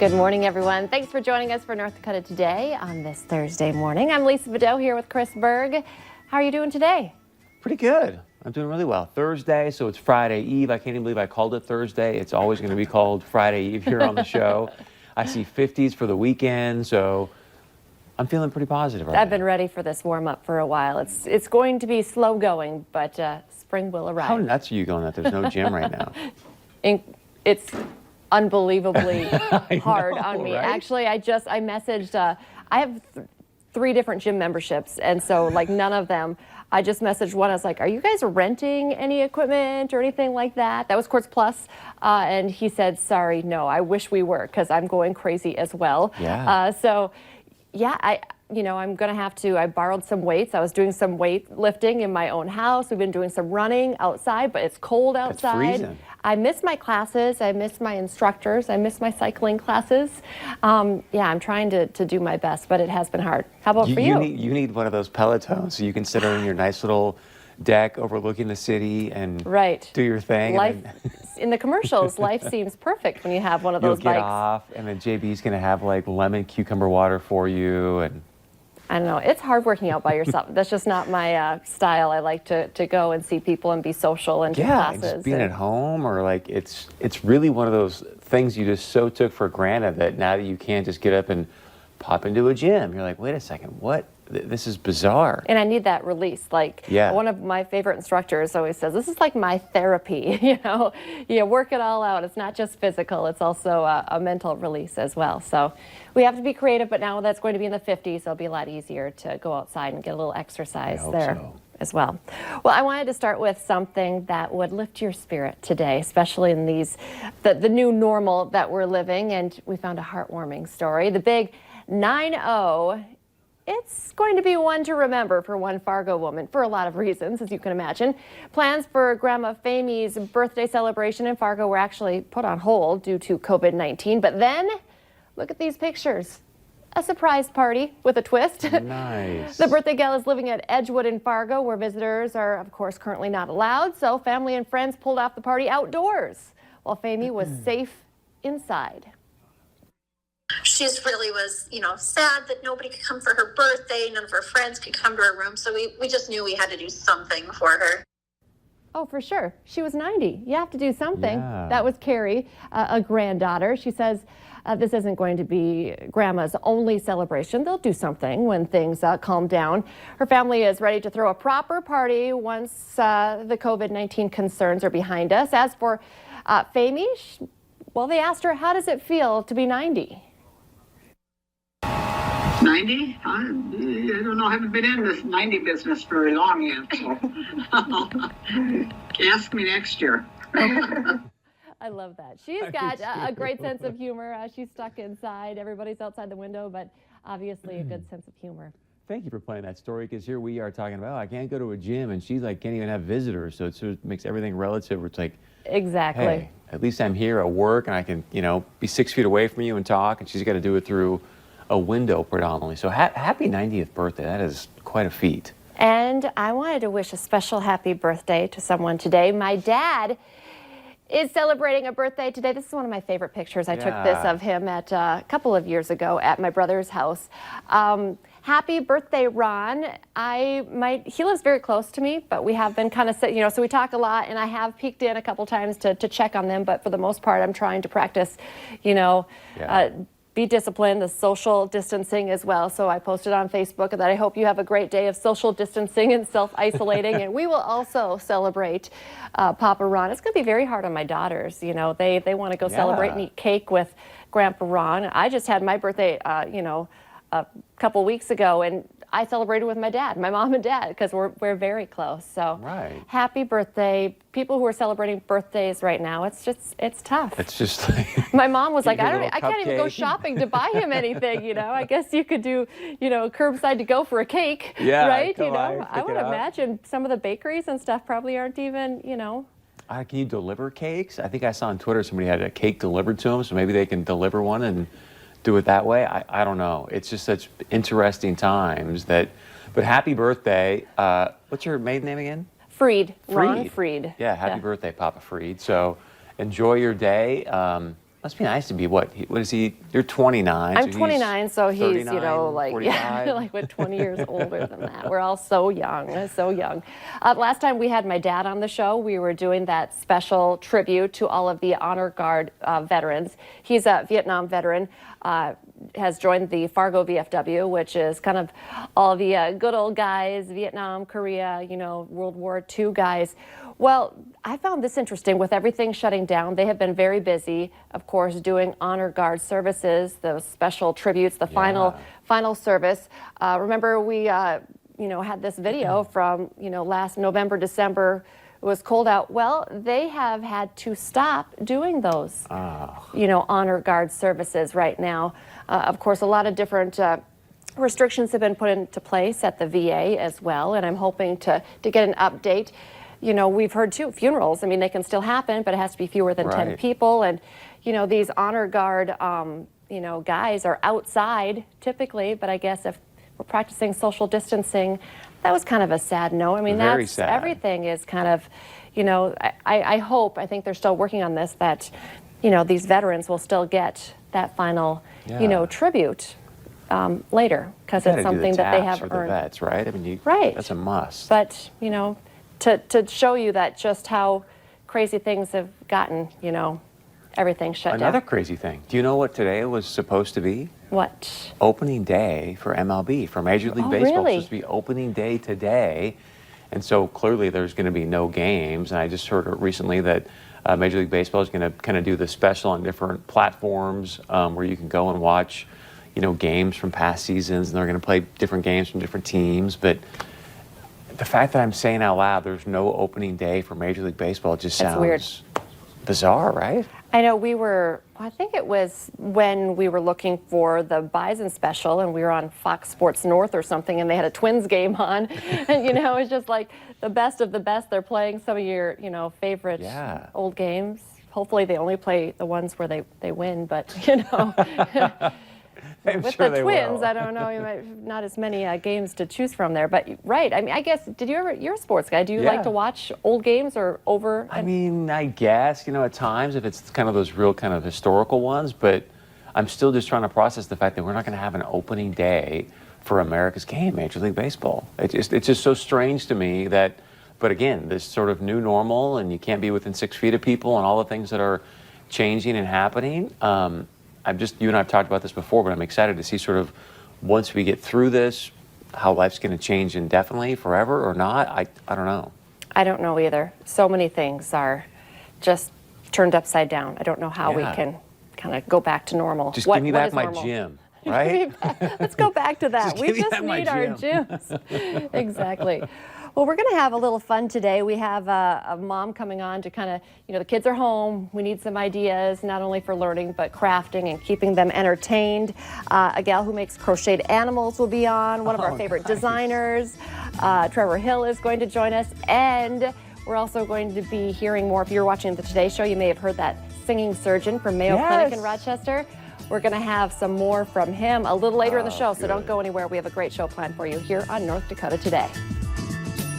Good morning, everyone. Thanks for joining us for North Dakota Today on this Thursday morning. I'm Lisa Vidot here with Chris Berg. How are you doing today? Pretty good. I'm doing really well. Thursday, so it's Friday Eve. I can't even believe I called it Thursday. It's always going to be called Friday Eve here on the show. I see 50s for the weekend, so I'm feeling pretty positive right now. I've been ready for this warm-up for a while. It's going to be slow going, but spring will arrive. How nuts are you going that there's no gym right now? It's unbelievably hard on me. Right? Actually, I messaged, I have three different gym memberships, and so like none of them, I just messaged one. I was like, are you guys renting any equipment or anything like that? That was Quartz Plus. And he said, sorry, no, I wish we were, because I'm going crazy as well. Yeah. I'm going to have to, I borrowed some weights. I was doing some weight lifting in my own house. We've been doing some running outside, but it's cold outside. It's freezing. I miss my classes. I miss my instructors. I miss my cycling classes. I'm trying to do my best, but it has been hard. How about for you? You need one of those Pelotons so you can sit on your nice little deck overlooking the city and do your thing. Life, in the commercials, life seems perfect when you have one of those bikes. You'll get off, and then JB's going to have like lemon cucumber water for you. And I don't know. It's hard working out by yourself. That's just not my style. I like to go and see people and be social and do classes. Just being at home, or like it's really one of those things you just so took for granted that now that you can't just get up and pop into a gym, you're like, wait a second, what? This is bizarre. And I need that release. Like one of my favorite instructors always says, this is like my therapy. You work it all out. It's not just physical. It's also a mental release as well. So we have to be creative, but now that's going to be in the 50s. It'll be a lot easier to go outside and get a little exercise there as well. Well, I wanted to start with something that would lift your spirit today, especially in the new normal that we're living. And we found a heartwarming story. The big 9-0. It's going to be one to remember for one Fargo woman for a lot of reasons, as you can imagine. Plans for Grandma Famy's birthday celebration in Fargo were actually put on hold due to COVID-19. But then, look at these pictures. A surprise party with a twist. Nice. The birthday gal is living at Edgewood in Fargo, where visitors are, of course, currently not allowed. So family and friends pulled off the party outdoors, while Famy was safe inside. She just really was, sad that nobody could come for her birthday. None of her friends could come to her room. So we just knew we had to do something for her. Oh, for sure. She was 90. You have to do something. Yeah. That was Carrie, a granddaughter. She says this isn't going to be Grandma's only celebration. They'll do something when things calm down. Her family is ready to throw a proper party once the COVID-19 concerns are behind us. As for Famy, they asked her, how does it feel to be 90? 90? I don't know. I haven't been in this 90 business very long yet. So ask me next year. I love that. She's got a great sense of humor. She's stuck inside. Everybody's outside the window, but obviously a good sense of humor. Thank you for playing that story, because here we are talking about, I can't go to a gym, and she's like, can't even have visitors. So it sort of makes everything relative. It's like, exactly. Hey, at least I'm here at work, and I can, be 6 feet away from you and talk, and she's got to do it through a window predominantly. So happy 90th birthday. That is quite a feat. And I wanted to wish a special happy birthday to someone today. My dad is celebrating a birthday today. This is one of my favorite pictures. I took this of him at a couple of years ago at my brother's house. Happy birthday, Ron. He lives very close to me, but we have been kind of, so we talk a lot, and I have peeked in a couple times to check on them, but for the most part, I'm trying to practice, be disciplined, the social distancing as well. So I posted on Facebook that I hope you have a great day of social distancing and self-isolating. And we will also celebrate Papa Ron. It's going to be very hard on my daughters. They want to go celebrate and eat cake with Grandpa Ron. I just had my birthday, a couple weeks ago, and I celebrated with my dad, my mom and dad, because we're very close. So happy birthday. People who are celebrating birthdays right now, it's tough. It's just like, my mom was like, I can't even go shopping to buy him anything, I guess you could do, curbside to go for a cake, right? I would imagine some of the bakeries and stuff probably aren't even, Can you deliver cakes? I think I saw on Twitter somebody had a cake delivered to them, so maybe they can deliver one and do it that way. I don't know. It's just such interesting times but happy birthday. What's your maiden name again? Freed. Ron Freed. Yeah, happy birthday, Papa Freed. So enjoy your day. Must be nice to be what is he? You're 29. I'm 29, so he's, 39, like, 45. yeah, like, 20 years older than that. We're all so young, so young. Last time we had my dad on the show, we were doing that special tribute to all of the Honor Guard veterans. He's a Vietnam veteran, has joined the Fargo VFW, which is kind of all the good old guys, Vietnam, Korea, World War II guys. Well, I found this interesting. With everything shutting down, they have been very busy, of course, doing Honor Guard services, those special tributes, the final service. Remember, we had this video from last November, December. It was cold out. Well, they have had to stop doing those, Honor Guard services right now. Of course, a lot of different restrictions have been put into place at the VA as well, and I'm hoping to get an update. We've heard too, funerals, they can still happen, but it has to be fewer than 10 people. And, these Honor Guard, guys are outside typically, but I guess if we're practicing social distancing, that was kind of a sad note. Very sad. Everything is kind of, I think they're still working on this, that, these veterans will still get that final, tribute later, because it's something that they have earned. earned. The vets, right? Right. That's a must. But, to show you that just how crazy things have gotten, everything shut down. Another crazy thing. Do you know what today was supposed to be? What? Opening day for MLB, for Major League Baseball. Really? It's supposed to be opening day today. And so clearly there's going to be no games. And I just heard recently that Major League Baseball is going to kind of do the special on different platforms where you can go and watch, games from past seasons. And they're going to play different games from different teams. But the fact that I'm saying out loud there's no opening day for Major League Baseball just sounds weird. Bizarre, right? I know I think it was when we were looking for the Bison special and we were on Fox Sports North or something and they had a Twins game on. And, it's just like the best of the best. They're playing some of your, favorite old games. Hopefully they only play the ones where they win, but, with sure the Twins, will. I don't know, you might not as many games to choose from there. But right, I guess, you're a sports guy. Do you like to watch old games or over? I guess, at times if it's kind of those real kind of historical ones, but I'm still just trying to process the fact that we're not going to have an opening day for America's game, Major League Baseball. It's just so strange to me that, but again, this sort of new normal and you can't be within 6 feet of people and all the things that are changing and happening. You and I have talked about this before, but I'm excited to see sort of once we get through this, how life's going to change indefinitely, forever or not. I don't know. I don't know either. So many things are just turned upside down. I don't know how we can kind of go back to normal. Just give me back my gym, right? Let's go back to that. We just back my need our gym. gyms. Exactly. Well, we're going to have a little fun today. We have a mom coming on to kind of, the kids are home. We need some ideas, not only for learning, but crafting and keeping them entertained. A gal who makes crocheted animals will be on, one of our favorite designers. Trevor Hill is going to join us. And we're also going to be hearing more. If you're watching the Today Show, you may have heard that singing surgeon from Mayo Clinic in Rochester. We're going to have some more from him a little later in the show, so don't go anywhere. We have a great show planned for you here on North Dakota Today.